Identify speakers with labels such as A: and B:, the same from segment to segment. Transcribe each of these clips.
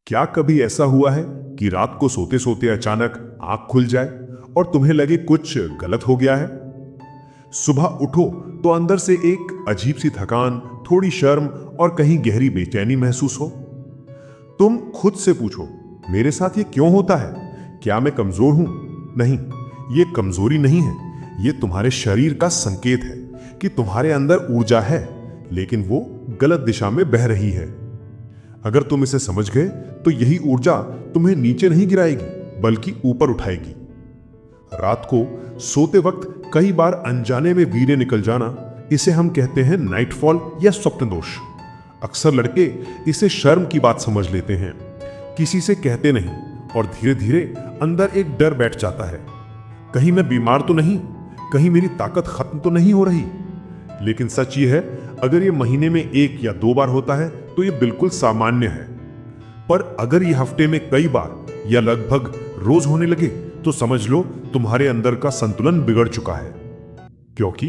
A: क्या कभी ऐसा हुआ है कि रात को सोते सोते अचानक आंख खुल जाए और तुम्हें लगे कुछ गलत हो गया है? सुबह उठो तो अंदर से एक अजीब सी थकान, थोड़ी शर्म और कहीं गहरी बेचैनी महसूस हो। तुम खुद से पूछो, मेरे साथ ये क्यों होता है? क्या मैं कमजोर हूं? नहीं, ये कमजोरी नहीं है। ये तुम्हारे शरीर का संकेत है कि तुम्हारे अंदर ऊर्जा है, लेकिन वो गलत दिशा में बह रही है। अगर तुम इसे समझ गए तो यही ऊर्जा तुम्हें नीचे नहीं गिराएगी बल्कि ऊपर उठाएगी। रात को सोते वक्त कई बार अनजाने में वीर्य निकल जाना, इसे हम कहते हैं नाइटफॉल या स्वप्न दोष। अक्सर लड़के इसे शर्म की बात समझ लेते हैं, किसी से कहते नहीं और धीरे धीरे अंदर एक डर बैठ जाता है। कहीं मैं बीमार तो नहीं, कहीं मेरी ताकत खत्म तो नहीं हो रही। लेकिन सच ये है, अगर ये महीने में 1 या 2 बार होता है तो ये बिल्कुल सामान्य है। पर अगर ये हफ्ते में कई बार या लगभग रोज होने लगे तो समझ लो तुम्हारे अंदर का संतुलन बिगड़ चुका है। क्योंकि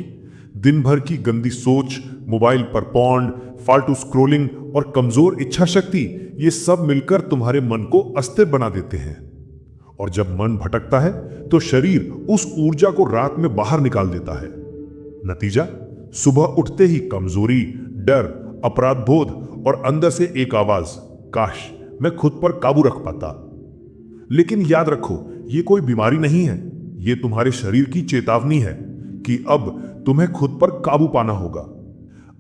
A: दिन भर की गंदी सोच, मोबाइल पर पॉर्न, फालतू स्क्रोलिंग और कमजोर इच्छा शक्ति, ये सब मिलकर तुम्हारे मन को अस्थिर बना देते हैं। और जब मन भटकता है तो शरीर उस ऊर्जा को रात में बाहर निकाल देता है। नतीजा, सुबह उठते ही कमजोरी, डर, अपराध बोध और अंदर से एक आवाज, काश मैं खुद पर काबू रख पाता। लेकिन याद रखो, ये कोई बीमारी नहीं है। ये तुम्हारे शरीर की चेतावनी है कि अब तुम्हें खुद पर काबू पाना होगा।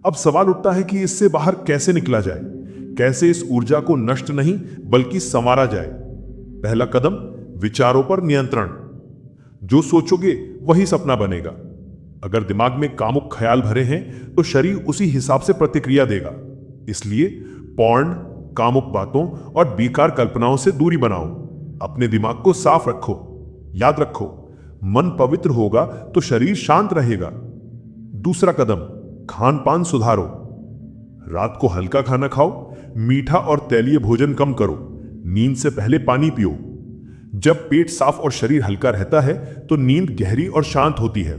A: अब सवाल उठता है कि इससे बाहर कैसे निकला जाए, कैसे इस ऊर्जा को नष्ट नहीं बल्कि संवारा जाए। पहला कदम, विचारों पर नियंत्रण। जो सोचोगे वही सपना बनेगा। अगर दिमाग में कामुक ख्याल भरे हैं तो शरीर उसी हिसाब से प्रतिक्रिया देगा। इसलिए पॉर्न, कामुक बातों और बेकार कल्पनाओं से दूरी बनाओ। अपने दिमाग को साफ रखो। याद रखो, मन पवित्र होगा तो शरीर शांत रहेगा। दूसरा कदम, खान पान सुधारो। रात को हल्का खाना खाओ, मीठा और तैलीय भोजन कम करो, नींद से पहले पानी पियो। जब पेट साफ और शरीर हल्का रहता है तो नींद गहरी और शांत होती है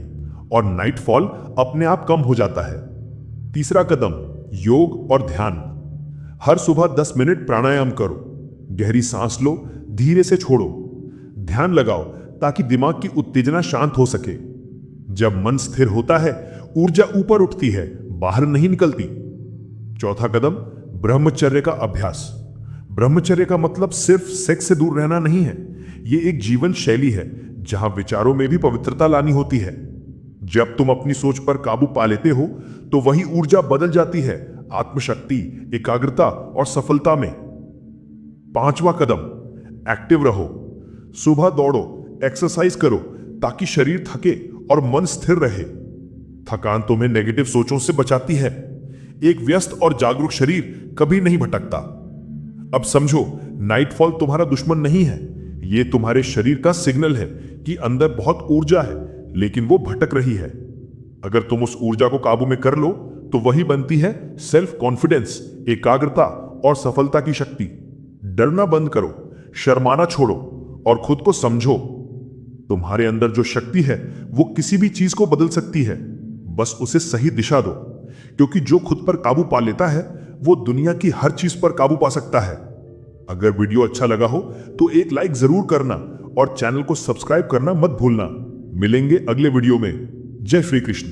A: और नाइटफॉल अपने आप कम हो जाता है। तीसरा कदम, योग और ध्यान। हर सुबह 10 मिनट प्राणायाम करो। गहरी सांस लो, धीरे से छोड़ो। ध्यान लगाओ ताकि दिमाग की उत्तेजना शांत हो सके। जब मन स्थिर होता है, ऊर्जा ऊपर उठती है, बाहर नहीं निकलती। चौथा कदम, ब्रह्मचर्य का अभ्यास। ब्रह्मचर्य का मतलब सिर्फ सेक्स से दूर रहना नहीं है। ये एक जीवन शैली है जहां विचारों में भी पवित्रता लानी होती है। जब तुम अपनी सोच पर काबू पा लेते हो तो वही ऊर्जा बदल जाती है आत्मशक्ति, एकाग्रता और सफलता में। पांचवा कदम, एक्टिव रहो। सुबह दौड़ो, एक्सरसाइज करो ताकि शरीर थके और मन स्थिर रहे। थकान तुम्हें नेगेटिव सोचों से बचाती है। एक व्यस्त और जागरूक शरीर कभी नहीं भटकता। अब समझो, नाइटफॉल तुम्हारा दुश्मन नहीं है। ये तुम्हारे शरीर का सिग्नल है कि अंदर बहुत ऊर्जा है लेकिन वो भटक रही है। अगर तुम उस ऊर्जा को काबू में कर लो तो वही बनती है सेल्फ कॉन्फिडेंस, एकाग्रता और सफलता की शक्ति। डरना बंद करो, शर्माना छोड़ो और खुद को समझो। तुम्हारे अंदर जो शक्ति है वो किसी भी चीज को बदल सकती है। बस उसे सही दिशा दो, क्योंकि जो खुद पर काबू पा लेता है वो दुनिया की हर चीज पर काबू पा सकता है। अगर वीडियो अच्छा लगा हो तो एक लाइक जरूर करना और चैनल को सब्सक्राइब करना मत भूलना। मिलेंगे अगले वीडियो में। जय श्री कृष्ण।